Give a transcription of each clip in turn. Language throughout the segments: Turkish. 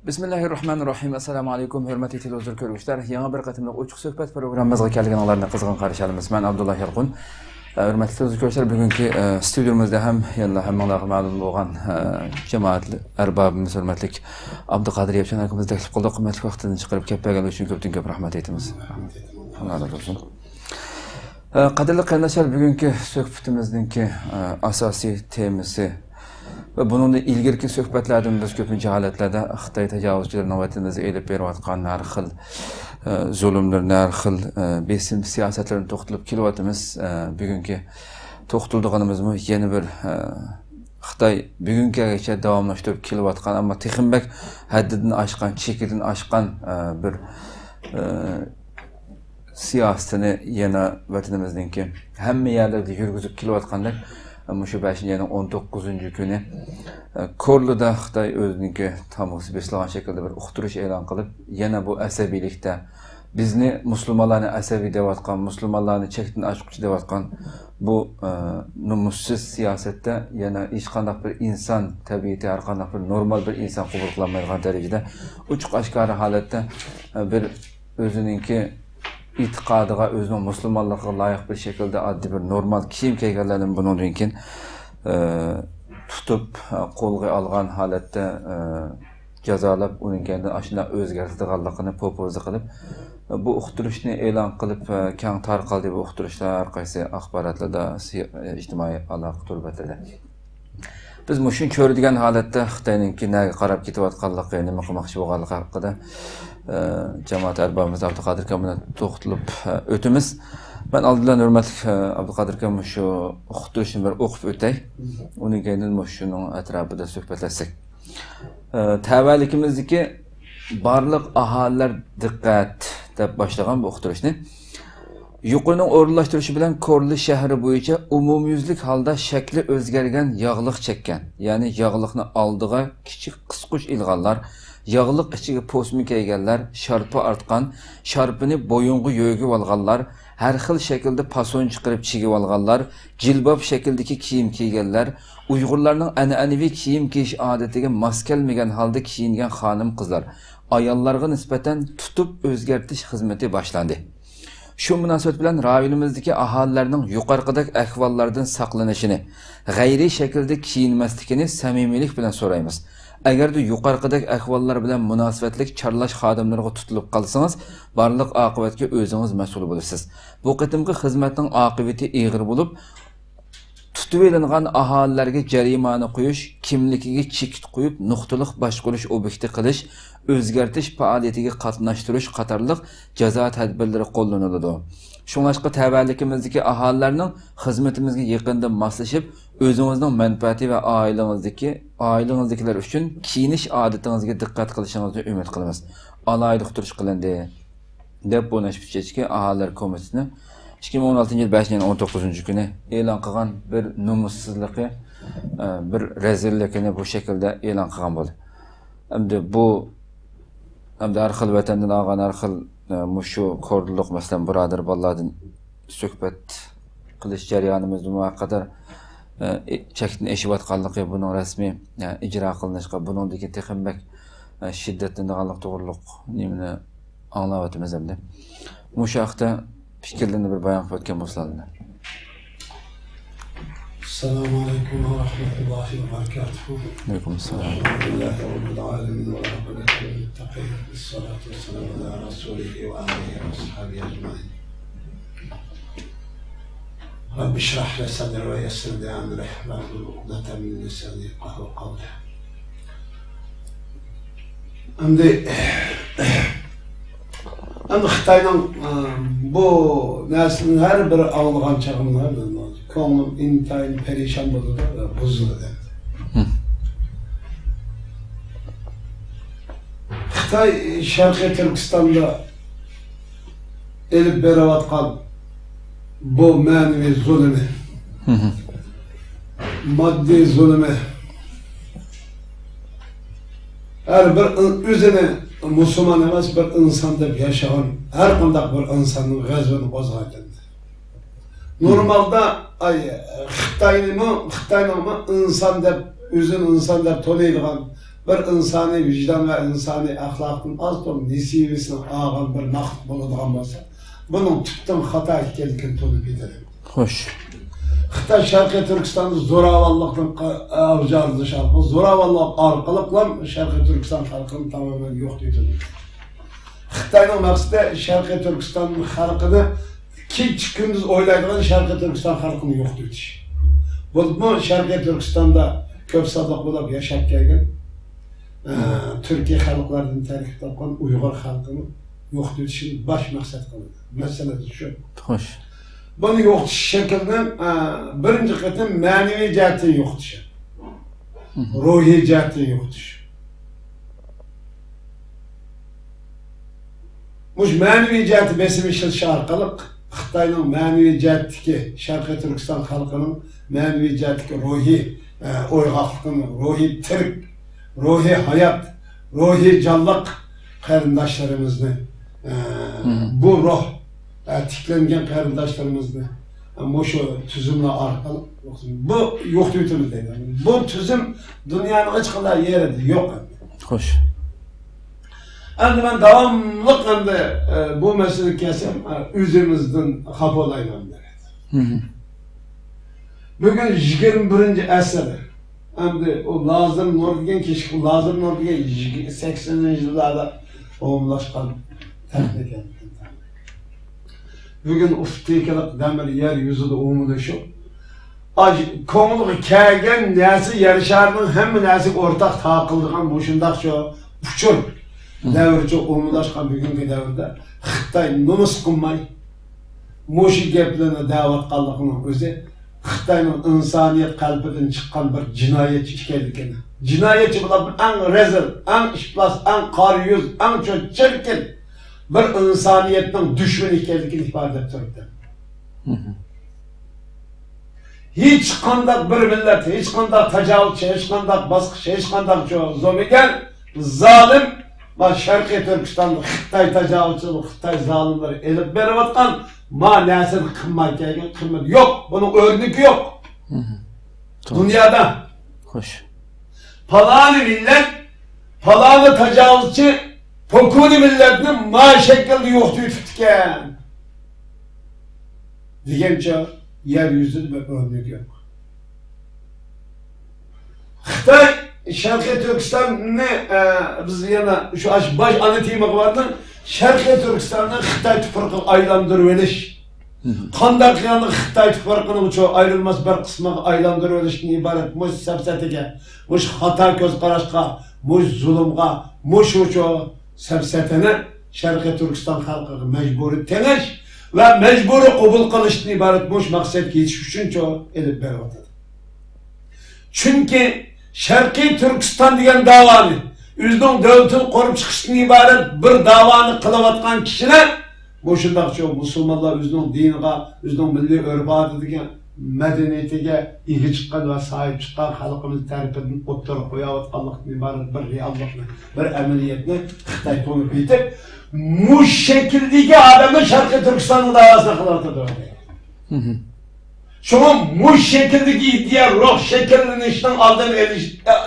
Bismillahirrahmanirrahim. Assalamu alaykum, hörmətli televizor görüşlər. Yana bir qatımlıq uçuq söhbət proqramımızğa gəlgənlərlə qızğın qarşılayırıq. Mən Abdullah Yalqun. Hörmətli televizor görüşlər, bugünkü stüdyomuzda həmmanlarga ma'lum bolğan cemaat ərbabımız hörmətlik Abduqadir Yevçen haqqımızda təklif qıldıq. Qiymetli vaxtını çıxarıb kəp gələn üçün köp rəhmət etdiniz. Allah razı olsun. Qadirli qardaşlar, bugünkü söhbətimizdəki asasi temisi ve bunun da ilgili söhbetlerden biz köpünce haletlerde Xitay tecavüzçilerinin vatanımızı elip beriyatqan her xil zulümlerin, her xil besim siyasetlerini toxtulup kilovatımız bugünkü toxtuldığımız mı yeni bir Xitay bugünkü geçe davamlaştırıp kilovatqan ama texinbek haddidini aşkan, çekidini aşkan bir siyasetini yeni vatanımızdaki hem yerlerde yürgüzüp kilovatqanlar Muşu 5-ci 19-cu günü Korluda Xitay özününki tamıqsı beslağan şekilde bir uqturuş elan qılıb, yine bu əsəbilikdə bizni Müslümanlarını əsəbi devatqan, Müslümanlarını çəkdin aşqıcı devatqan bu numussuz siyasette yine hiç qandaq bir insan təbiyyəti, hər qandaq bir normal bir insan qubulqlanmaydıqan dərəcədə uçuq aşkarı halette bir özününki itiqadıga, özünün Müslümanlığa layık bir şekilde adli bir normal kiyim kiygenlerinin bunun rinkin tutup kolga algan halette cezalap onun kendini aşına özgertidiğallığını propozu kılıp bu uqturuşni elan kılıp kang tarqaldı bu uqturuşlar qaysi axbaratla da ijtimai aloqa turbatida. Biz muşun ko'radigan holatda Xitoyninki naga qarab ketayotganligi, nima qilmoqchi bo'lganligi haqida jamoat arbabimiz Abduqadir aka bilan to'xtalib o'tamiz. Ben aldılan hurmatli Abduqadir aka shu uqtirishni bir o'qib o'tay. Uning keyin shuning atrofida suhbatlashsak. Tavallikimizdagi barliq aholilar diqqat deb boshlagan bu uqtirishni yuqorining o'rinlashtirishi bilan Korli shahri bo'yicha umumyuzlik holda shakli o'zgargan yog'liq chekkan, ya'ni yog'liqni oldiga kichik qisqush ilg'anlar, yog'liq ichiga posmi kiyganlar, sharpa artgan, sharpini bo'yinga yo'gib olganlar, har xil shaklda pason chiqarib chigib olganlar, jilbob shaklidagi kiyim kiyganlar, Uyg'urlarning an'anaviy kiyim kiyish odatiga mos kelmagan holda kiyingan xonim qizlar, ayollarga nisbatan tutib o'zgartish xizmati boshlandi. Şu münasebet bilen rayonimizdeki ahalilerinin yukarıdaki ahvallardan saklanışını, gayri şekilde kiyinmeslikini samimilik bilen sorayımız. Eğer de yukarıdaki ahvallar bilen münasebetlik çarlaş xadimlerine tutulup kalsanız, barlık akıbetki özünüz mesul bulursunuz. Bu kıtımki hizmetin akıbeti iğir bulup, tutuvelingan ahalilerge cerimani koyuş, kimlikiga çekit koyup, nuqtalik başqurish obyekti qilish, özgertish faoliyatiga qatnashtirish qatorliq jazo tadbirlari qo'llaniladi. Shunlashqa tavallikimizdagi aholilarning xizmatimizga yaqindan moslashib, o'zingizning manfaati va oilangizdagilar uchun kiyinish odatingizga diqqat qilishingizni umid qilamiz. Alaylik turish qilindi deb bu nashbchechki aholilar komiteti 2016 yıl 5-19 günü e'lon qilgan bir numussizligi, bir rezillikini bu şekilde e'lon qilgan bo'ldi. Hamda har xil vatandan olgan har xil mushu ko'rliq masalan birodar bolalardan suhbat qilish jarayonimizda muvaqqat chekni eshiyotganligi, buning rasmiy ijro qilinishiga, buningdagi texnik shiddatlanganlik to'g'riliq nimani anglayotimiz hamda. Mushu haqda fikirlerini bir bayan qilgan bo'lsalar. Assalamu alaikum wa rahmatullahi wa barakatuh. Alaykum assalam. Alhamdulillahi rabbil alamin wa rabbil muttaqin. Wassalatu wassalamu ala rasulihi wa alihi wa sahbihi ajma'in. Rabbi shrah li sadri wa yassir li amri wahlul 'uqdatan min lisani yafqahu qawli. Ama Xitay'dan bu neslin her bir ağlayan çağımlar konuğum intihayın perişan buldu da bozuldu dedi. Xitay Şarkı Türkistan'da elip beravatkan bu manevi zulümü, maddi zulümü, her bir üzerine Müslüman emas bir insan deb yaşayan her qandaq bir insanın g'azvini qo'zg'aydi. Normalda Xitoyning inson deb o'zini inson deb to'laydigan bir insani vicdan ve insani ahlakın az da nisibisini ağan bir naqd bo'ladigan bo'lsa, bunun tüpten hata ekanligini to'lib ketadi. Xo'sh. Xitoy Sharqiy Turkistonda zo'ravonlikning avjalishi orqali, zo'ravonlik orqali Sharqiy Turkiston xalqini tamamen yo'q etadi. Xitoyning maqsadi Sharqiy Turkiston xalqini kecha kunduz o'ylaydigan Sharqiy Turkiston xalqini yo'q etish. Bu Sharqiy Turkistonda ko'p sonliq bo'lib yashab kelgan Türkiye xalqlaridan tarkib topgan Uyg'ur xalqini yo'q etishni bosh maqsad qiladi. Masala shu. Xo'sh. Bunu yo'q etish shaklidan birinchi qatim ma'naviy jihatdan yo'q etish. Ruhiy jihatdan yo'q etish. Mush ma'naviy jihatni besim ishlatish orqali Xitoyning ma'naviy jihatdagi Sharqiy Turkiston xalqining ma'naviy jihatdagi ruhiy o'yg'oqligini, ruhiy tirik, ruhiy hayot, ruhiy jonliq qarindoshlarimizni bu ruh tiklangan qarindoshlarimizni shu tuzumlar orqali bu yo'q etamiz deydi. Bu tuzum dunyoning hech qanday yerida yo'q. Xo'sh. Endi men davomli endi bu masala kelsam o'zimizdan xafa bo'layman dedi. Bugun 21-asr. Endi o Lazım Nur degan keşif, Lazım Nur degan 80-yillarda omumlashgan texnika. Bugün uftikilik demir yer yüzüde umuluşup, ko'ngilga kelgan narsa yer sharining hamma narsaga o'rtaq taqildigan mushundaq shu uchur davrcha umumlashgan bugungi davrda Xitoy nomus qilmay mushu gaplarni da'vat qilganligining o'zi Xitoyning insoniyat qalbidan chiqqan bir jinoyatchi ekanligini. Jinoyatchi bilan eng rezil, eng iflos, eng qora yuz, eng chirkin bir insoniyatning dushmani ekanligini ifoda etib turibdi. Hiç qanday bir millat, hiç qanday tajovuzchi, hiç qanday bosqich, hiç qanday zo'migan zolim va Sharqiy Turkistonda Xitoy tajovuzchilari, Xitoy zolimlari elib berayotgan ma narsani qilmayotgan qilmat yo'q, buning o'rniki yo'q. Dunyoda. Xo'sh. Falani millat, falani tajovuzchi Pokuni milletini ma şekilde yoktu tutken. Degençe yeryüzünde bir örnek yok. Xitoy Sharqiy Turkistonni biz yana şu baş anlatayım vardı. Sharqiy Turkistonni Xitoy tuprog'iga aylantirib olish. Qanday qilganda Xitoy tuprog'ining uchu ayrılmas bir qismiga aylantirib olishdan iborat mush safsatiga, mush xato ko'z qarashga, mush zulmga, mush uchu safsatini Sharqiy Turkiston xalqiga majburiy tengish va majburiy qabul qilishdan iborat mush maqsadga yetish uchun elib beryapti. Chunki Sharqiy Turkiston degan davoni o'zining davlatini qurib chiqishdan iborat bir davoni qilayotgan kishilar bu shundoq musulmonlar o'zining diniga, o'zining milliy urf-odatiga, madaniyatiga ega chiqqan va sahib chiqqan xalqimiz tarafidan o'ttirib qo'yayotganlikdan iborat bir reallikni, bir amaliyotni Xitoy to'lib ketib, mush shakldagi odamlar Sharqiy Turkistonning davosini qilyapti. Şuna mush shakldagi idea ruh shakllanishning oldini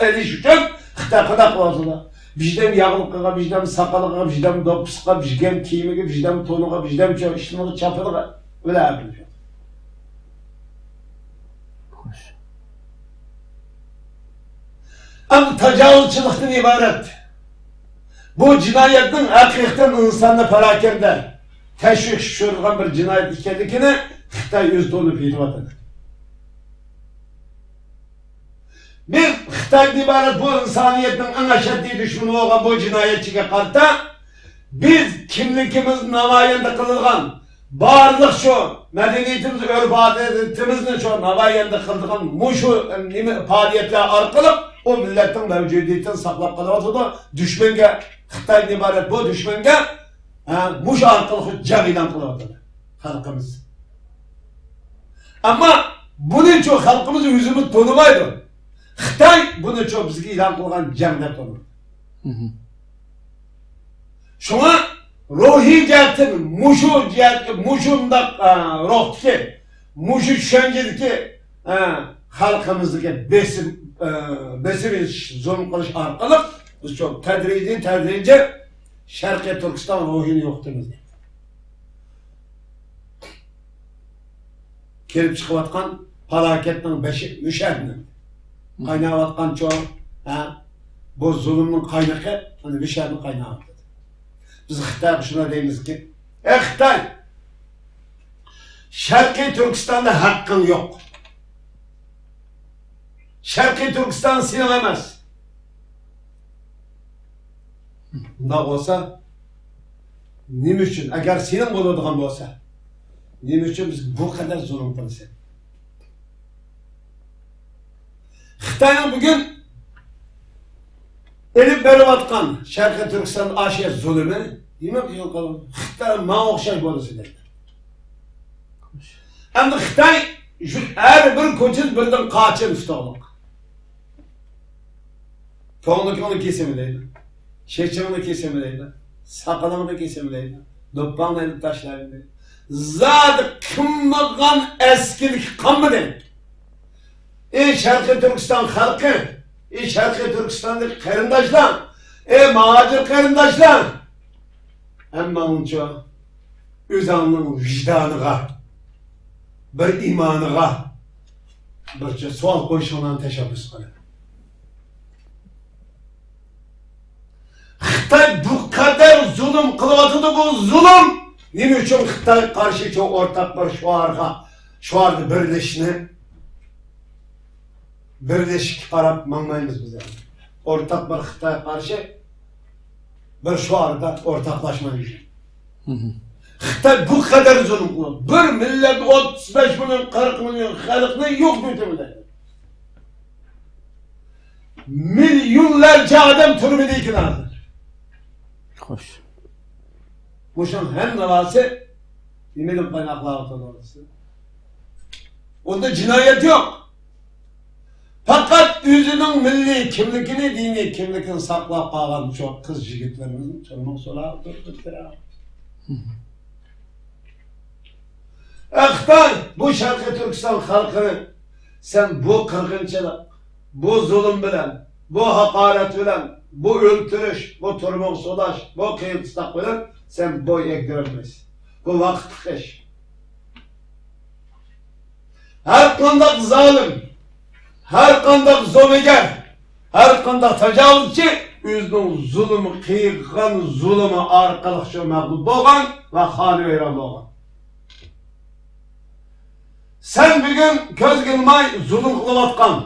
olish uchun Xitoy qanday qilyaptilar? Bizdem yağlıqqa, bizdem saqalıqa, bizdem dopusqa, bizdem kiyimiga, bizdem tonuğa, bizdem işliğe, çapılığa öyle yapılıyor. Ama tecavüzçılıktan ibaret. Bu cinayetin hakikaten insanla perakende teşvik şurgan bir cinayet ikenlikini Xitoy yüz dolu bildiğidir. Bir Xitoydan ibaret bu insaniyetin en aşaddiy düşmanı olan bu cinayetçiye qarta biz kimligimiz namoyanda qilgan barliq shu madaniyatimiz, urf-odatimizni shu namoyanda qilgan mushu faoliyatlar orqali o millatning mavjudiyatini saqlab qolyapti. Dushmanga Xitoydan ibaret bu dushmanga mush orqali jang e'lon qilyapti xalqimiz. Ammo buning uchun xalqimiz o'zimiz tonimaydi. Xitoy buni çok bizga e'lon qilgan jang deb tanir. Shunga ruhiy jihatdan mushundaq ruhdagi, mushu tushunchadagi halkımızdaki besim zulüm kılış arkalık biz çok tedrici Şarkı Türkistan ruhunu yoktunuz. Kelip çıkıvatkan felaketin beşi müşerdi. Kaynavatkan çoğu bu zulümün kaynağı hani müşerdi kaynağı. Biz Xitay şuna deyimiz ki Xitay Şarkı Türkistan'da hakkın yok. Şarkı Türkistan senin emez. Bunda olsa nime üçün? Eğer senin bo'ladigan olsa nime üçün biz bu kadar zulüm kılsak? Xitay'ın bugün elip beriyotgan Şarkı Türkistan aşiret zulümü demek yok oğlum. Xitay bana okşay bo'lsa deydi. Endi Xitay her bir ko'chin birdan qaçın ustalık. Ko'ngli kesimideydi. Çeçimini kesimideydi. Sakalını kesimideydi. Doppanla elip taşlarıydı. Zadı kımmagan eskilik kanmı deydi. Şarkı Türkistan halkı, Şarkı Türkistan'daki karındaşlar, macir karındaşlar. Ama onca özanın vicdanıga, bir imanıga, bir sual koyuşundan teşebbüs kılın. Xitay bu kadar zulüm kılıvatıdı bu zulüm. Nime üçün Xitay karşı çok ortak bir şuarda birleşik karab manmayımız bize. Ortak bir Xitay karşı bir şuarda ortaklaşmayız. Xitay bu kadar zulüm kılıvatıdı. Bir millet 35 milyon 40 milyon halkını yok bütünüyle. Milyonlarca adam türbedeyken hazır. Hoş. Muşun hem davası yemedim kaynaklı orası. Onda cinayet yok. Fakat özünün milli kimlikini, dini kimlikini saklap kalan çok kız yigitlerimizin çolmak sola durduktur. Xitay bu Şarkı Türkistan halkını sen bu kırgınçılık, bu zulüm bilen, bu hakaret bilen, bu öldürüş, bu turmak solaş, bu kıyımsızlık bilen sen boy ektiremezsin. Bu vakit kış. Her kandak zalim, her kandak zomeger, her kandak tecavüzçi özünün zulümü, kıyıkan zulümü arkalık şu mağlup olgan ve hali veren olgan. Sen bugün göz kılmay zulüm kılıvatkan,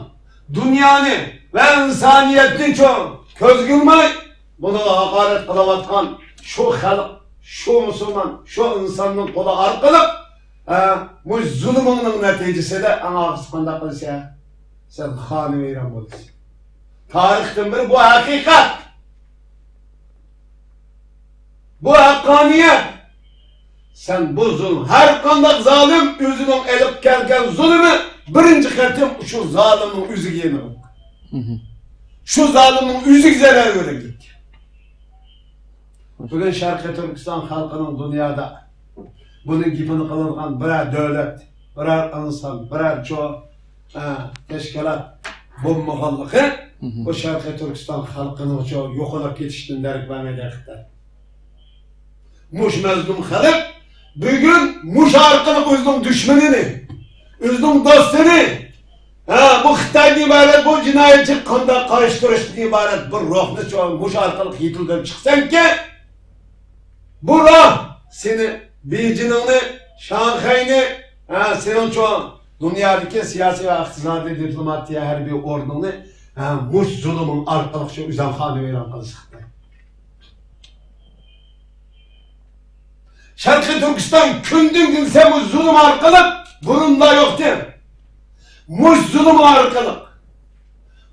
dünyanı ve insaniyetini çok göz kılmay bunu hakaret kılıvatkan şu halk, şu Müslüman, şu insanın kolu arkalık bu zulümünün neticesi de ana kısmında kılsa sen hali veren olursun. Tarihten beri bu hakikat, bu hakkaniyet. Sen bu zulüm, her kandak zalim özünün elip gelken zulümü birinci katım şu zalimin üzü yemi. Şu zalimin üzü zarar verecek. Bugün Şarkı Türkistan halkının dünyada bunun gibini kılıngan birer devlet, birer insan, birer çoğu teşkilat bulmağanlığı bu Şarkı Türkistan halkının çoğu yok olup yetiştiğini derik bana derikler. Muş mezlum halk bugün muş arkalık özünün düşmanını, özünün dostunu, bu Xitay'dan ibaret, bu cinayetçi kanda karıştırıştan ibaret bir ruhunu çoğun muş arkalık yitilden çıksan ki bu ruh seni Beijing'ini, Şanghay'ını, senin çoğun dünyadaki siyasi ve iktisadi diplomatiye her bir ordunu muş zulümün arkalık şu üzemhanı veren kılısı Xitay. Şarkı Türkistan kündün gülse bu zulüm arkalık burunda yoktur. Muş zulüm arkalık,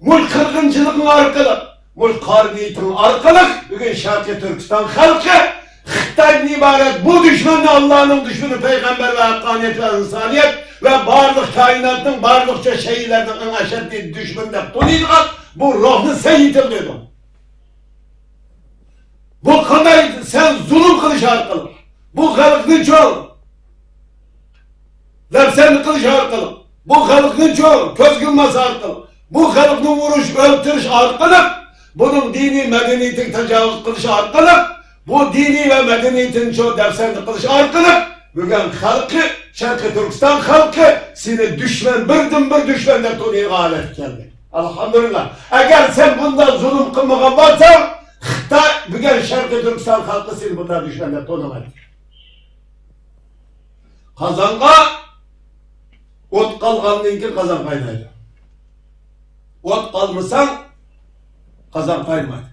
muş kırgıncılığın arkalık, muş karbiyetin arkalık. Bugün Şarkı Türkistan halkı Xitay'dan ibaret bu düşmanı Allah'ın düşmanı peygamber ve hakkaniyet ve insaniyet ve varlık kainatın varlıkça şeylerden en aşırı düşmanı tanıydılar. Bu ruhunu sen yitirdin. Bu kadar sen zulüm kılıç arkalık. Bu halkını çoğu. Nefseni kılıç arkalık. bu halkı çok köz kılması arkalı, bu halkını vuruş, öldürüş arkalı, bunun dini medeniyetin tecavüz kılışı arkalı, bu dini ve medeniyetin çok derslerini kılışı arkalı, bugün halkı, Şarkı Türkistan halkı seni düşman, bir düşman de tutuyor alet geldi. Elhamdülillah. Eğer sen bunda zulüm kılmadan varsan, Xitay, bugün Şarkı Türkistan halkı seni bunda düşman de tutuyor. Kazanға ot қалғаннан кейін қазан қайнайды. Ot қалмасаң қазан қайнамайды.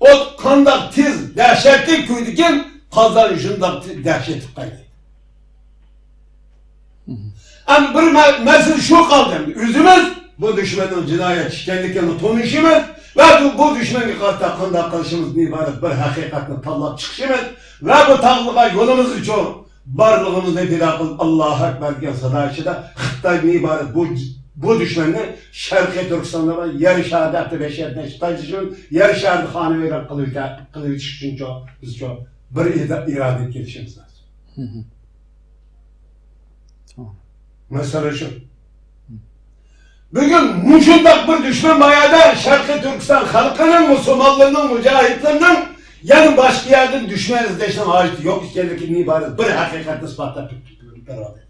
Ot қандақ тез дәшетті күйдікен қазан жындақ дәшетті қайнайды. Ama bir mesele şu kaldı. Üzümüz bu düşmanın cinayet işkenliklerini tanışımız ve bu düşmanın karşı kanda kılışımız ibaret bir hakikatini tallap çıkışımız ve bu tağlığa yolumuz için varlığımızda bir akıl Allah'a Ekber diye sadayışı da Xitay'ın ibaret bu düşmanı Şarkı Türkistan'da var yer şehadeti ve şehadeti Xitay'cının yer şehadeti hanı veren kılığı çıkışınca biz çok bir irade gelişimiz lazım. Mesela şu. Bugün muşundak bir düşman bayada Şarkı Türkistan halkının, Müslümanlarının, mücahitlerinin yani başka yerden düşman izleşten ait yok işlerindeki ibaret bir hakikat ispatla beraber.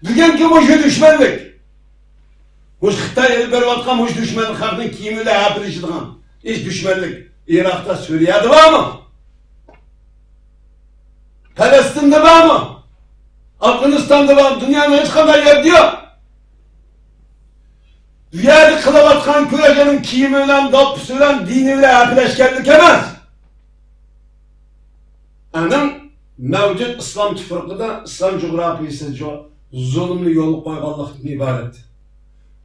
Bugünkü muşu düşmanlık. Muş Xitay bervatkan muş düşmanlık halkının kimiyle yapılışıdığın hiç düşmanlık Irak'ta, Suriye'de var mı? Palestin'de var mı? Afganistan'da var, dünyanın hiç kadar yer diyor. Dünyada kılavatkan küregenin kiyimiyle, dopusuyla, diniyle yapıleşkenlik emez. Anın mevcut İslam tüfrikıda, İslam coğrafyası zulümlü yolu koygallıktan ibaret.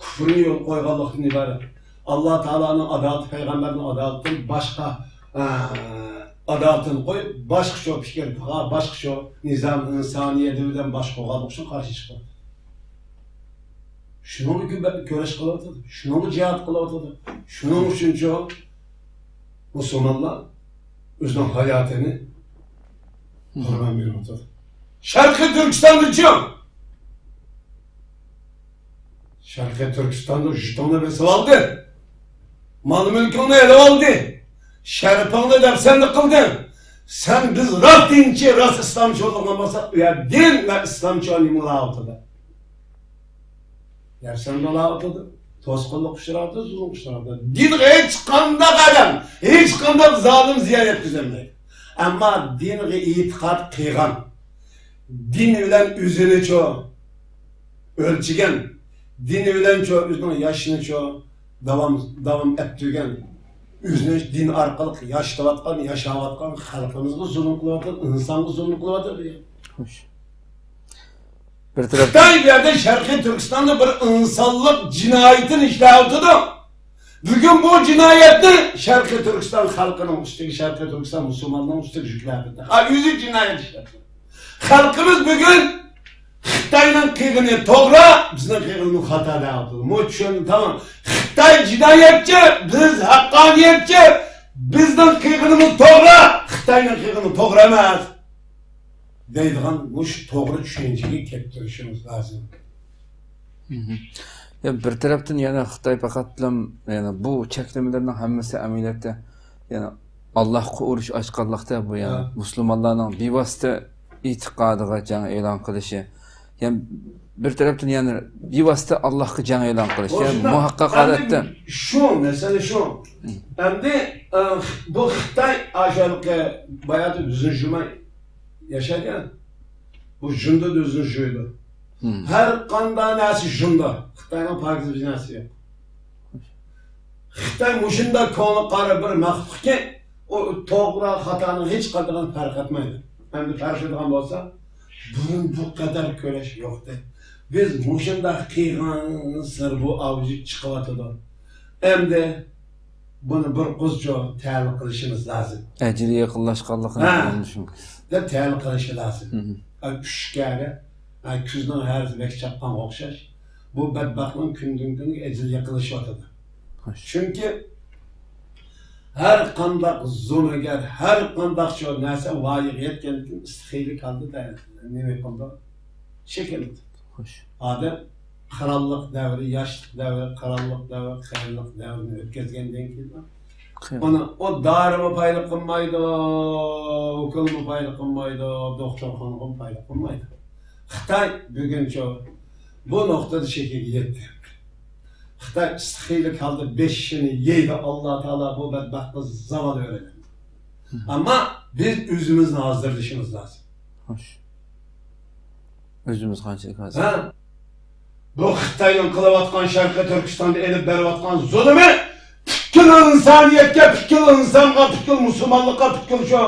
Küfrünü yolu koygallıktan ibaret. Allah Teala'nın adaletı, Peygamber'in adaletini başka adaletini koy, başka şu fikir, başka şu nizam, insaniye deviden başka koygallık için karşı çıkıyor. Şunu mu köreş kılavatırdı, şunu mu cihat kılavatırdı, şunu mu çünkü Müslümanlar özünün hayatını hürmet veriyordu. Şarkı Türkistan'da için Şarkı Türkistan'da jütonu vesile aldı. Mal mülkünü ele aldı. Şerifini dersenlik kıldın. Sen biz rast dinçi, rast İslamcı olmasa ya din ve İslamcı olimula ortada. Yersen dola ortada. Toskullu kuşlardı, zulüm kuşlardı. Din hiç kanda kadar, hiç kanda zalim ziyaret düzenleydi. Ama dinge itikat kıygan, din bilen üzünü çoğu, ölçügen, din bilen çoğu, üzünün yaşını çoğu, davam ettirgen, üzünü din arkalık yaşavatkan, yaşavatkan, halkımızı zulüm kılavatır, insanı zulüm kılavatır diye. Hoş. Xitay bir yerde Şarkı Türkistan'da bir insanlık cinayetin işlevidir. Bugün bu cinayetini Şarkı Türkistan halkının üstündeki Şarkı Türkistan Müslümanların üstündeki hükümetidir. Yüzü cinayet işletidir. Halkımız bugün Xitay'ın kıyığını toğra, bizden kıyığını hata dağıtır. Muçun tamam. Xitay cinayetçi, biz hakkaniyetçi, bizden kıyığını toğra, Xitay'ın kıyığını toğramaz. Deydiğen muş doğru düşünceyi kettirişimiz lazım. Ya bir taraftan yani Xitay faqatlam yani bu çeklemelerinin hammasi ameliyatda yani Allah'a uruş açqanlıqda bu yani Müslümanların bevosita etiqadiga jang e'lon qilishi. Yani bir taraftan yani bevosita Allohga jang e'lon qilish. Yani muhaqqaq holatda şu mesele şu. Endi bu Xitay aşağılıkı bayağı düzün juma yaşayan. Bu junda düzün juydu. Her kanda nasi junda. Xitay'ın parkızı bir nasi yok. Xitay muşunda konu qarı bir məxluq ki, o toğra hatanın hiç kadar fark etmeydi. Hem de fark edilen olsa, bunun bu kadar köleş yoktu. Biz muşunda kıyğan sır bu avcı çıkıvatıdı. Hem de bunu bir kuzca təlim qilishimiz lazım. eceli yaqinlashganligini anlashim. Da təlim qilishi lazım.Üşkəri, küzdən hər zibək çapqan oxşaş, bu bədbəxtinin kündündən ecel yaqinlashayotidir. Çünki her qandaq zulmgar, her qandaq şu narsa voyaga yetgandan istixiylik qildi da nima qildi? Shekilli. Xo'sh. Adam qirollik davri, yoshlik davri, qirollik davri, xayrlik davrini o'tkazgandan keyin ona o darımı paylık qilmaydi, ukulmu paylık qilmaydi, doktorxonaga paylık qilmaydi. Xitoy bugun bu noktada şekilde yetti. Xitoy istihiylik halde 5 işini yeydi. Allah Teala bu bedbahtı zavallı öğrendi. Ama biz özümüzün hazırlaşımız lazım. Xo'sh. Özümüz qanchalik hozir? Ha? Bu Xitoyning qilayotgan Sharqiy Turkistonda elib berayotgan zulmi fikr insoniyatga, fikr insonga, fikr musulmonlikqa, fikr shu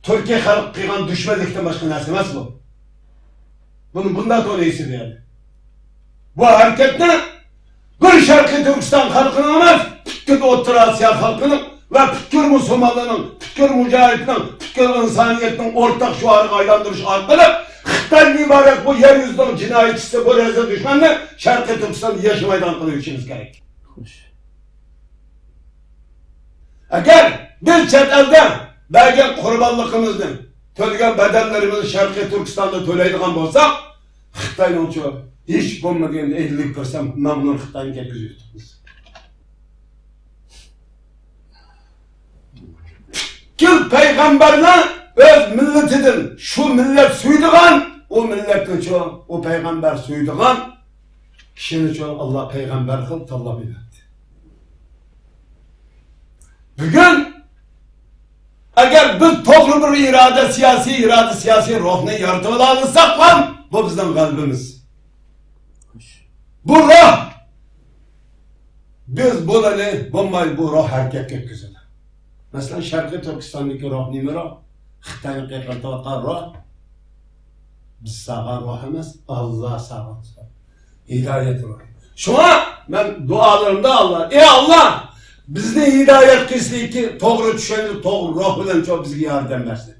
Turkiya xalq qilgan dushmanlikdan boshqa narsa emas bu. Buni bundan to'laysi deydi. Bu hareketni bir Sharqiy Turkiston xalqining emas, fikr O'rta Osiyo xalqining ve fikir musulmonlarning, fikir mujohidning, fikir insoniyatning o'rtaq shuariga aylantirish orqali Xitoy mübarek bu yeryüzünün cinayetçisi bu rezil düşmanını Sharqiy Turkistonda yaşamaydan qilishimiz kerak. Xo'sh. Agar bir chet elda bergan qurbonligimizni, to'lagan bedellerimizni Sharqiy Turkistonda to'laydigan bo'lsak, Xitoyning hiç bo'lmaganda 50% mamnun Xitoyga ketkizib yuribmiz. Kim peygamberler öz milletidir. Şu millet suyduğun, o milletin o peygamber suyduğun, kişinin Allah peygamber kıl talab etti. Bugün, eğer biz doğru bir siyasi ruhunu yaratıp alırsak lan, bu bizden kalbimiz. Bu ruh, biz bunu bu ruh hareket etkisidir. Mesela Sharqiy Turkistondagi ruh nima ruh? Xitoyning qaytarayotgan ruh. Biz sağan ruh emas, Allah sağan. Hidayet ruh. Şuna ben dualarımda Allah, ey Allah, bizni hidayet qilsin ki to'g'ri tushunib, to'g'ri ruh bilan çok bizga yordam bersin.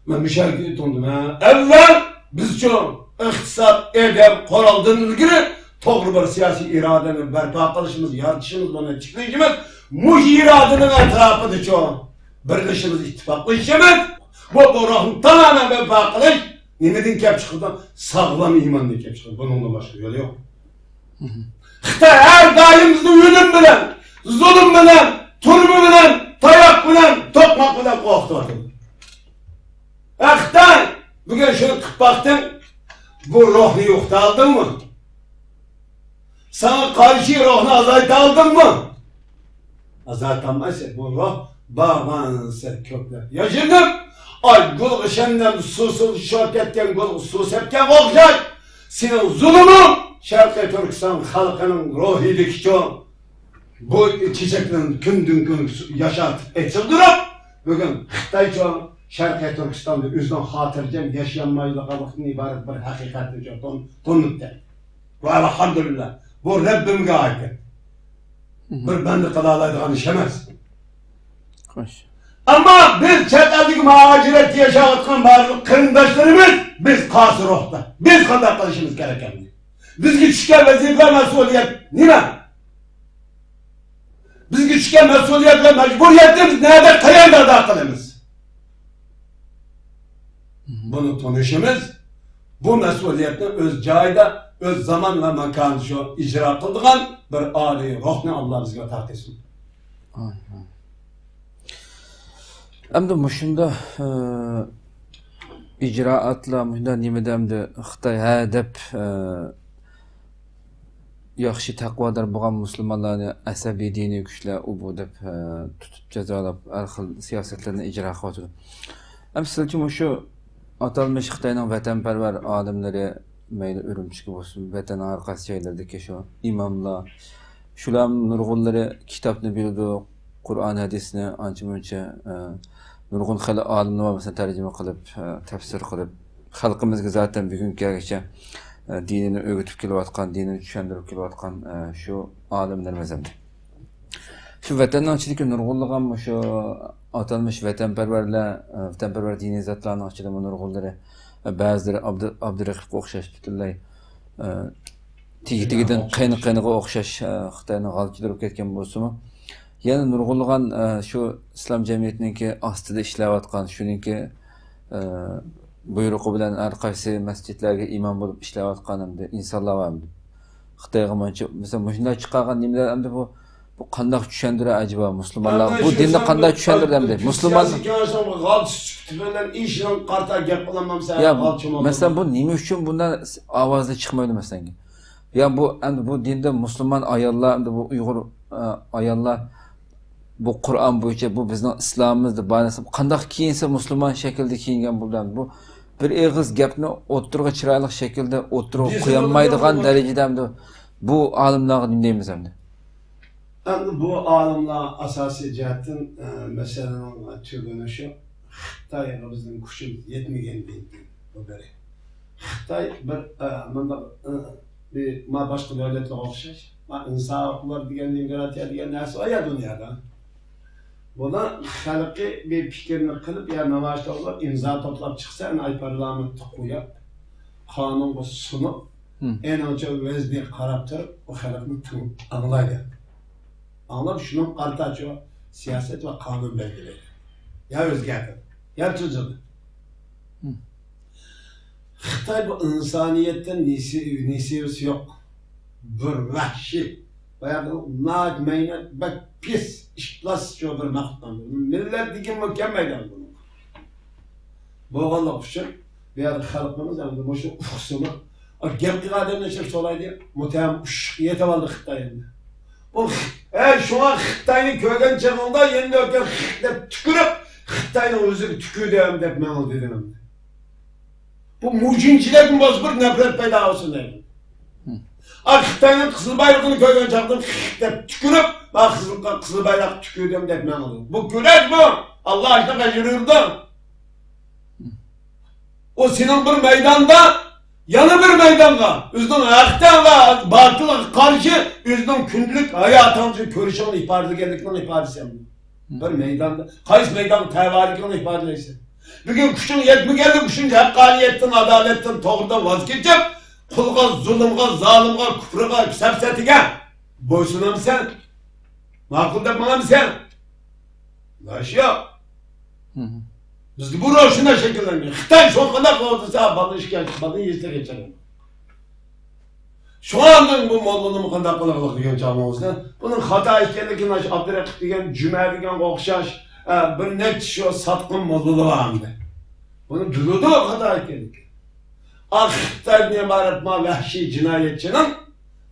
Ben bir şey tutundim ha. Evvel biz iqtisod, edeb, qoraldan ilgili to'g'ri bir siyasi irodani barpo qilishimiz, yaratishimiz, buni tiklayimiz, mush iradenin etrafida birlashimiz, ittifoqlashimiz, bu ruhni tamamen barpo qilish nimadan kelib chiqdi? Sog'lom iymondan kelib chiqdi. Bundan boshqa yo'li yo'q. Xitoy har doim bizni o'lim bilan, zulm bilan, turma bilan, tayoq bilan, to'qmoq bilan qo'rqityapti. Xitoy bugun shuni qilib baxtdan bu ruhni yo'qota oldingmi? Sana karşı ruhunu azaltaldın mı? Azaltamazsa bu ruh bağlansa kökler. Yaşadım. Ay gul ışenden susuz şarketken gul sus etken olacak. Senin zulümün Sharqiy Turkiston halkının ruhiydik bu çiçeklerin gündün gün yaşatıp etsildirip bugün Xitoy Sharqiy Turkistonda özünün hatırcam yaşayanmaylıqalıqdan ibaret bir hakikatni tonuttu. Ve elhamdülillah. Bu Rabbimge ait. Bir bende kalalaydıgan iş emas. Xo'sh. Ama biz chet eldeki muhaciret yaşayotgan barliq qarindoshlarimiz biz qarshi ruhda. Biz qanday qilishimiz kerak endi. Bizga tushgan vazifa, mas'uliyat nima? Bizga tushgan mas'uliyat va majburiyatni biz nerede qayerda ado qilamiz? Bunu tanışımız, bu mas'uliyatni o'z joyida, öz zaman ve makan şu icra kıldıgan bir âli ruhni Allah bizge tartışsın. Endi mushunda icraatlar munda nimada endi Xitoy ha deb yaxshi taqvodor bo'lgan musulmonlarni asabiy diniy kuchlar u bu deb tutib jazolab har xil siyosatlarni ijro qilyapti. Sizlarcha shu atalmış Xitoyning vatanparvar olimlari mayli Urumchiga bo'lsin, vatan orqasi joylardagi shu imomlar, shular nurg'unlari kitobni bildi, Qur'on hadisni ancha-muncha nurg'un xil olimlar masalan tarjima qilib, tafsir qilib, xalqimizga zaten bugungacha dinini o'rgatib kelayotgan, dinini tushuntirib kelayotgan shu olimlarimiz ham. Shu vatanchilikka nurg'unlagan shu atalmış vatanparvar diniy zotlarning ichida nurg'unlari ba'zilari Abduraqibga o'xshash butunlay tigi-tigidan qayni-qayniga o'xshash Xitoyning g'alchilab ketgan bo'lsa-mu, yana nurg'unlagan shu islom jamiyatininki ostida ishlayotgan, shuningki buyruğu bilen her qaysi mescitlerge imam bolup işlewatganymdy, insanlar barmydy. Xitayga mança mesela muşunda çıkargan nimeler hem de bu qandaq düşendire acaba Müslümanlar bu dinni qandaq düşendirdemdi. Müslüman ya mesela bu nime üçün bundan avazda çıkmaydı mesela. Ya bu hem bu dinde Müslüman ayollar hem de bu Uygur ayollar bu Kur'an boyunca bu bizning İslamımızda banası qandaq kiyinse Müslüman şekilde kiyingan buldan bu bir eg'iz gapni o'ttirga chiroyli shaklda o'ttirib qo'yolmaydigan darajada bu olimlarga dinlaymiz endi. Endi bu olimlar asosiy jihatdan masalaning tuguni shu. Xitoyga bizning kuchimiz yetmagan deydi bu biri. Xitoy bir boshqa davlatlarga o'xshash, inson huquqlari degan demokratiya degan narsa bor dunyoda. Bular xalqi bir fikrini qilib, ya namoyishlar imzo to'plab chiqsa, ay parlamentda qo'yib, qonunga sunib, en önce vezni qarab turib, o xalqni anglaydi. Anlab şunun qartacho siyaset ve kanun belgilaydi. Ya o'zgartirdi, ya tuzildi. Xitoy bu insoniyatdan nisiyasi yo'q. Bir vahshiy bayağı nagmeynat bak pis işplas şu bir maqtan. Millet degan mükemmel bunu. Bo'g'anliq uchun bu yerda xalqimiz endi shu uqsini gap qilgan odamlar ishib solaydi. Mutam yetib oldi Xitoy endi. Bu şuna Xitoyni ko'rgan chog'imda endi o'tgan deb tükürüp Xitoyni o'ziga tükürdüm deb men dedim. Bu mujinchilikdan boz bir nafrat paydo bo'lsin deydi. Xitoyning qizil bayrog'ini ko'rgan chog'da deb tükürüp bak qizil bayroq tükürdüm deb men dedim. Bu kurash bu. Allah aşkına yürürdü. O senin bir meydanda yanı bir meydanda özünün haktan ve batıla karşı özünün günlük hayatımızı görüşünü ifade edildiklerini ifadesi yapıyor. Bir meydanda, kayıs meydanı tevaliklerini ifade edilse. Bugün kuşun yetmi geldi, kuşun hakkaniyetten, adaletten, doğrudan vazgeçip, kulga, zulümga, zalimga, küfrüga, sepsetiga boysuna mı sen? Makul da bana mı sen? Baş yok. Bizde bu roşuna şekilleniyor. Xitoy şu kadar kovduysa bakın şikayet, bakın yesine geçelim. Şu anda bu mollunun kadar kalabalık diyen camımızda bunun hata ekanligini Abdurrahim degan Cuma degan o'xshash bir necha shu satqin molluli var hamda. Buni biludi hata ekanligi. Xitoydan iborat ma vahshiy jinoyatchining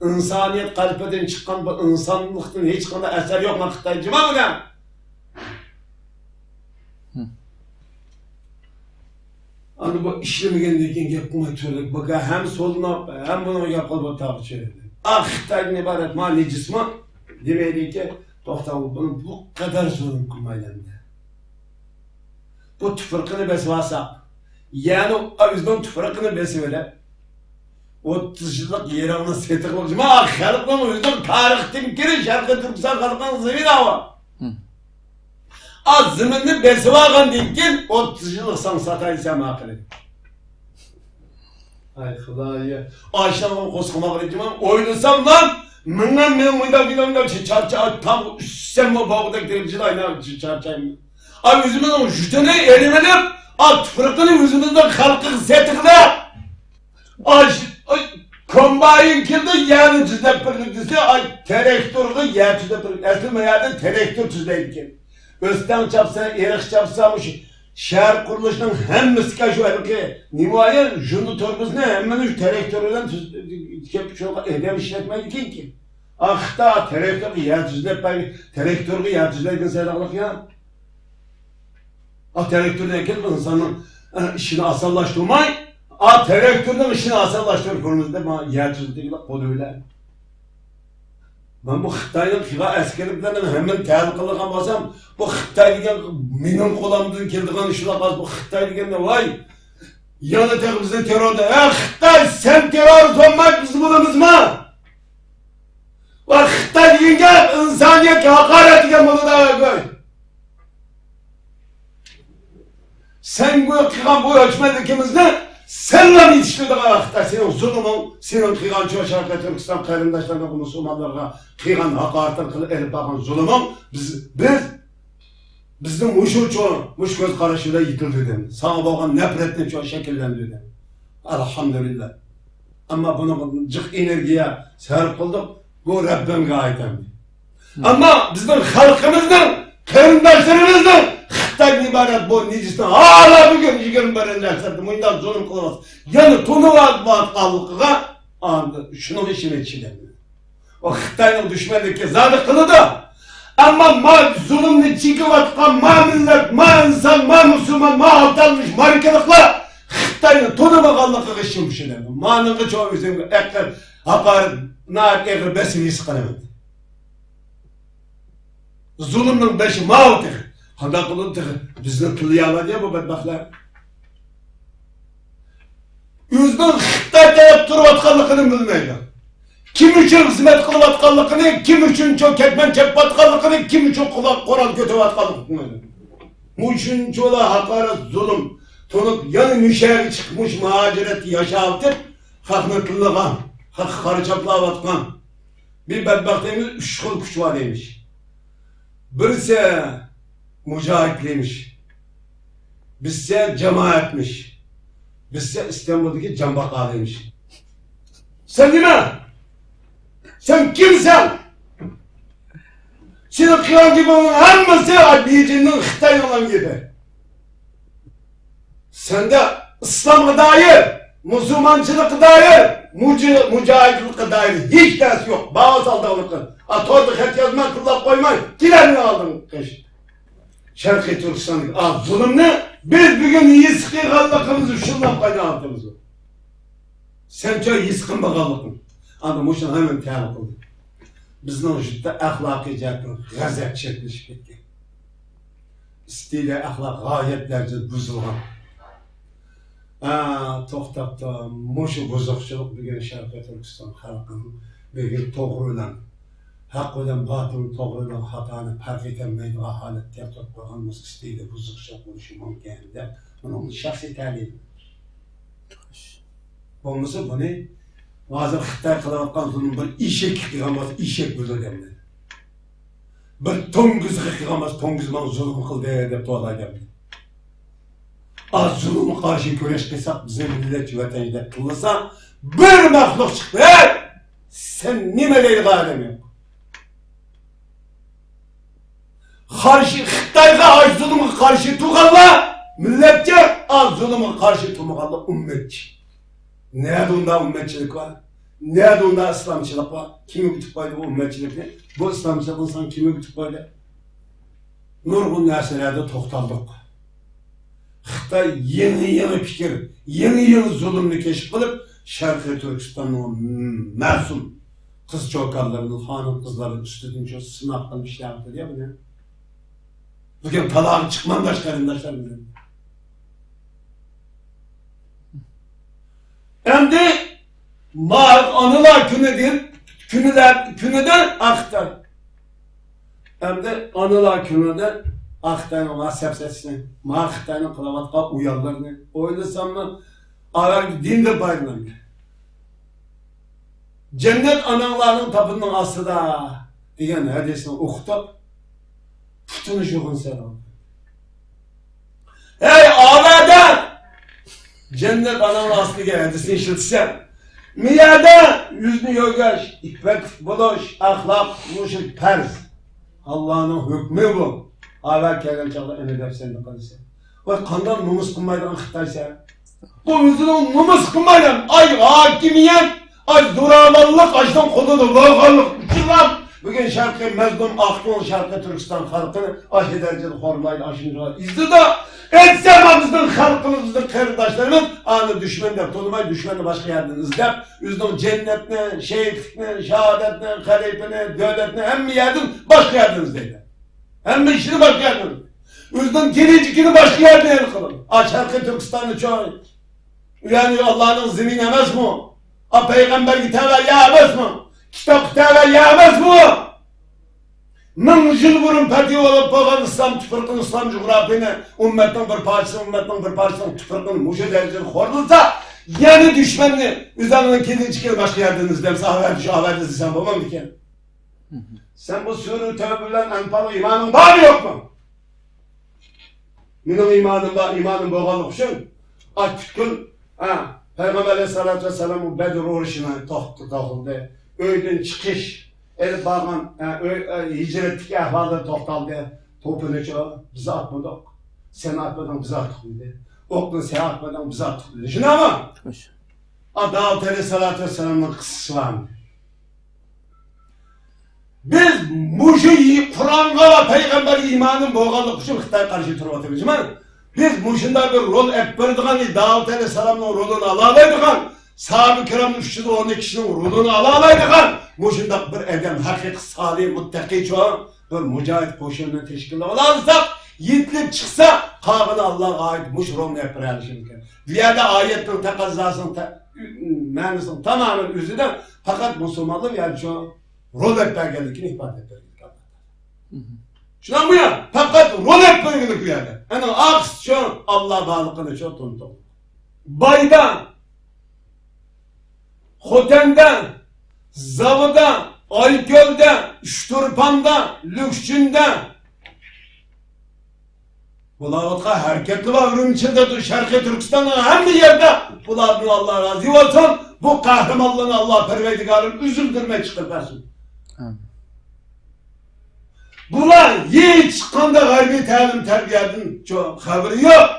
insoniyat qalbidan chiqqan bu insonlikdan hech qanday asar yo'q ma Xitoy jima bilan. Hani bu işlemegenden keyin gap qilmay turdik. Bu hem soluna hem buni gap qilib o'tmoqchi edi. Xitoydan iborat mali jismi demaylik, to'xtab buni bu qadar zulm qilmaydi. Bu tufriqini besib olsa, ya'ni o'zining tufriqini besib olib 30 yillik yerini setiqlik. Ma xalqning o'zining tarixdan kiri Sharqiy Turkiston xalqining zemini var. Az zeminni besib olgandan keyin 30 yillik san sataysan maqili. Ay Xudoya, Ayşe'nin qo'sqimog'i deyman, o'ylasam lan, men o'ylab charcha tam üstsem o bağda derecelayna charchayman. Ay o'zimizning jutini eliminib, tufriqini o'zimizning xalqiga setiqlab. Ay kombayn keldi, yani tuzlab birlik desa, ay traktorga yer tuzlab birlik. Asli yerdan traktor tuzlaydi ekan. O'stan chapsa, eriq chapsa, o'sha shahar qurilishning hammasiga shu haligi nimoya junda torbizni hammani shu traktorlardan kelib shu edam ishlatmaydi ekanki. Xitoy traktorga yer tuzlab, traktorga yer tuzlaydigan sayroqlik ya. Traktörden kelib insonning ishini osonlashtirmay, traktörning ishini osonlashtirib ko'rmizda yer tuzlaydigan qo'llar. Ben bu Xitoyning qilgan askarliklarining hammani tahlil qilgan bo'lsam, bu Xitoy degan mening qo'limdan keladigan ishlar bu Xitoy deganda voy yana bizni terrorda. Xitoy sen terrorist olmak biz bo'lamizmi? Va Xitoy degan insoniyatga haqorat degan bo'ladi qo'y. Sen bu qilgan bu hükümetimizde senle yetiştirdiğin vakitte senin zulümün, senin kıygan çoğu Sharqiy Turkiston qarindoshlarga, Müslümanlarga kıygan hakaretin kılıp elip bakın zulümün biz Bizning mush ko'z qarashida yitildi dedi. Sana bo'lgan nafratni cho shakllantirdi. Alhamdulillah. Ammo buni jiq energiya sarf qildik. Bu Rabbimga aytaman. Ammo bizning xalqimizning, qarindoshlarimizning Xitoydan iborat bu nejisdan hala bugun 21-asrda bundan zulm qilyapti. Yana to'nib-vatqanligiga andi shuning ishini ichidami. O Xitoyning dushmanlikka zodi qiladi. Ama ma zulümni çekivatkan ma millet, ma insan, ma musulman, ma altanmış marikalıklar Xitay'ın tonamakallıkı kışılmışlar. Ma'nıngı çoğu bizim ekler, hakaret, naat ekler besini sıkılamıyor. Zulümün beşi ma otur. Handa kılıp bizden kılıyala diye bu bedbahtlar. Yüzden Xitay deyip duruvatkanlıkını bilmeydi. Kim için hizmet kılıvatkanlıkını, kim için çok ketmen çekvatkanlıkını, kim için kulak koral götüvatkanlıkını. Bu için çoğla hakaret, zulüm, tonup yanı müşahı çıkmış muhaciret yaşatıp, haknetliğe, hak karıçaplavatkan. Bir bedbahtayımız 3 kıl güç var demiş. Birisi mücahitliymiş. Birisi cemaatmiş. Birisi İstanbul'daki cambakalıymış. Sen değil mi? Sen kimsen? Senin kıyan gibi olan hemmesi adliyecinin Xitay olan gibi. Sende İslam'a dair, Müslümançılık'a dair, mücahitlik'a dair hiç ders yok. Bağız aldığılıkı. Atordu het yazma kıllap koymay. Kilerini aldın kış. Şarkı Türkistan'ı zulümünü biz bugün yıskı kallıkımızı şundan kaynağımızı. Sen çok yıskın bakalım. Adam hoşuna hemen tiyar kıldı. Bizden vücutta ahlaki cihetten gazet çekmiş gitti. İstiyle ahlak gayetlerce buzulgan. Toxtab da, muşu buzukçuluk bugün Şarkı Türkistan halkının bugün doğruyla, hak olan batıl, doğruyla hatanı fark etemeydi halet tiyatro koyganımız istiyle buzukçuluk oluşu mümkün de. Bunun şahsi talimi. Olmasa bu ne? Bazı Xitay kılavatkan zulüm bir işek kıyamaz, işek buzul demedi. Bir tongüz kıyamaz, tongüz bana zulüm kıl diye de tuğalay demedi. Az zulümü karşı köreş kıysak bizim millet vatandaşlar kılırsa bir mahluk çıktı. Sen nimeleri gayrim yok. Karşı Xitay'a az zulümü karşı tuğalla milletçe az zulümü karşı tuğalla ümmetçi. Nerede onda ümmetçilik var? Nerede onda İslamçılık var? Kimi gütüp koydu bu ümmetçilikle? Bu İslamçılık insan kimi gütüp koydu? Nurgun nerselerde toxtaldık. Xitay yeni fikir, yeni zulümünü keşif kılıp Şarkı Türkistan'ın masum kız çokarlarının, hanım kızların üstüdün sınav kılmış yaptı diye bu ne? Bugün talağı çıkmandaş karındaşlar bizim. Hem de anılar günüdür, günüden aktar. Hem de anılar günüden aktar ona sepsesini, Xitay'ın kılavatka uyarlarını. Oylasam mı, arar dinde bayramı. Cennet analarının tapının asıda diyen hadisini okutup, putunu şokun selam. Hey ağabeyden! Cennet ananın aslıga hadisini işitsen, miyada yüzünü yogaş, iffet buluş, ahlak, muşuk, perz. Allah'ın hükmü bu. Ağabey kelgen çağla en edep sende kalırsa. Ve kandan numus kılmaydan Xitay sen. Bu yüzünün numus kılmaydan, ay hakimiyet, ay duramallık, açtan koludur, loğallık, uçurlar. Bugün Şarkı Mezlum, Aktun, Şarkı Türkistan halkını aşedercil hormayla aşınca izdi da etsememizden halkımızın kardeşlerimiz anı düşmanlar tanımayı düşmanı başka yerden izlep yüzden cennetine, şehitlikine, şehadetine, halifine, devletine hem bir yerden başka yerden izleydi. Hem bir işini başka yerden. Yüzden gelecekini başka yerden el kılın. Şarkı Türkistan'ı çoğu. Yani Allah'ın zemin emez mi? Peygamber kitaba yağmaz mı? Kitap kitaba yağmaz mı? Min yıl burun pati olup boğan İslam tüfürkün, İslam coğrafyını, ümmetin bir parçasının tüfürkün muşu dereceli xordulsa, yani düşmanını, üzerinden kendini çıkıyor başka yerden izlemse, haber dizisen babam diken. Sen bu sürü tövbülen, enfalı imanın var mı yok mu? Benim imanım var, imanım boğalık için. Atkül, Peygamber Aleyhisselatü Vesselam'ın Bedir uğraşına toxtuldu. Öyden çıkış, el bağın, hicretlik ahvalda toxtaldı. Topunu bize atmadık. Sen atmadan bize attık dedi. Okunu sen atmadan bize attık dedi. Şuna mı? Davut Aleyhisselatü Vesselam'ın kıssısı var mı? Biz muşu Kur'an'a ve Peygamber imanın boğalık için Xitay karşı turvatımız mı? Biz muşunda bir rol ettirdiğini, Davut Aleyhisselam'ın rolünü alalaydıgan, sahabe-i kiramın 310 kişinin rolünü alalaydıgan, muşunda bir edem, hakik, salih, muttaki çoğu, bir mücahit koşulunu teşkil olarsak, yitlip çıksa, kağını Allah'a ait muş rolünü ettirelim şimdi. Viyade ayetin tekazzasının, mühendisinin tamamen üzüden, fakat Müslümanlık yani çoğu, rol ettirgelikini ihbat ettirgelik. Şuna bu ya, fakat rol ettirgelik bu yani. Yani aks şu Allah bağlılığını çok tuntum. Baydan, Hoten'den, Zavı'da, Aygöl'de, Şturpan'da, Lüksçün'de. Bulavut'a hareketli var, ürün içinde Şarkı Türkistan'ın hem bir yerde. Bulavut'un Allah razı olsun, bu kahramanlığını Allah perverdigarın üzüldürmek çıkartırsın. Bunlar hiç kanda gaybi talim terbiyedin çok haberi yok.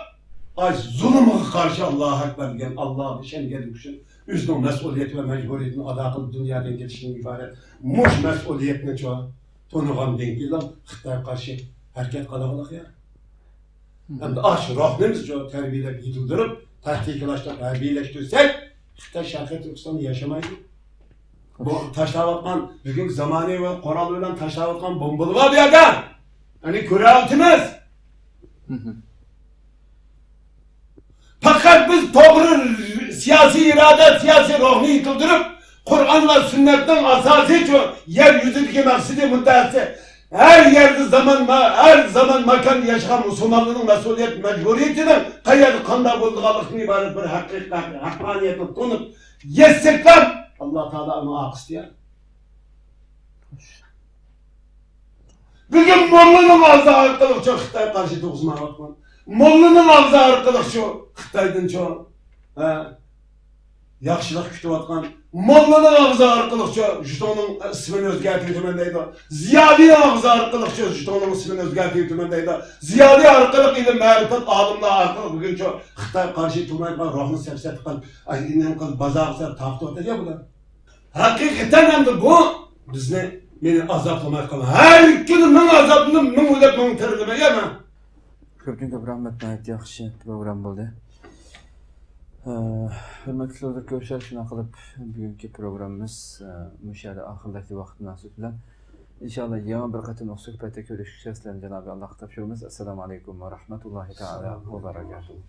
Ay zulümü karşı Allah'a ekber diyen Allah'ın şen gelmişsin. Üzgün mesuliyet ve mecburiyetini ada kılıp dünyadan geçişinin ibaret. Muş mesuliyetine çok tonuğan dengiyle Xitay karşı hareket kalabalık ya. Hem de aş ruhlarımız çok terbiyeleyip yıldırıp tahkikilaştık, terbiyeleştirsek Xitay Şarkı Türkistan'ı yaşamayız. Bu taşlavatkan, bugün zamanı ve koralıyla taşlavatkan bombalı var bir adam. Hani küre altımız. Fakat biz doğru siyasi irade, siyasi ruhunu yıkıldırıp Kur'an'la sünnetten asası çok yeryüzündeki maksidi müddetsi her yerde her zaman makan yaşayan Müslümanlığın mesuliyet mecburiyetinin kayyadı kanda bulduğalıkını ibaret bir hakkaniyetini konup yessekler Allah Teala onu akıstı ya. Bugün Molla'nın ağzı arkadaş çok Xitay karşı dokuzma bakman. Molla'nın ağzı arkadaş şu Xitay'dan çok. Yaxşılıq kütüb atqan. Molla'nın ağzı arkadaş şu işte onun ismini özgərtib tümendeydi. Ziyadi ağzı arkadaş şu işte onun ismini özgərtib tümendeydi. Ziyadi arkadaş ilim mərifət alımla arkadaş bugün çok Xitay karşı tümendeydi. Ruhunu sepset qal. Aynen qal bazaqsa taxtı ötəcək bular. Hakikaten hem de bu bizni beni azaplamak kalan. Her gün men azapını men oylap men terleme yeme. Köpçün rahmet nəhayət yaxşı program oldu. Hörmətli dostlar, görüşər şuna qılıb bugünkü programımız müşahede axırdakı vaxt münasibət bilan inşallah yana bir qatın o söhbətdə görüşəcəz. Cenab-ı Allah tapşırımız. Esselamu aleyküm ve rahmetullahi teala ve berekatuhu.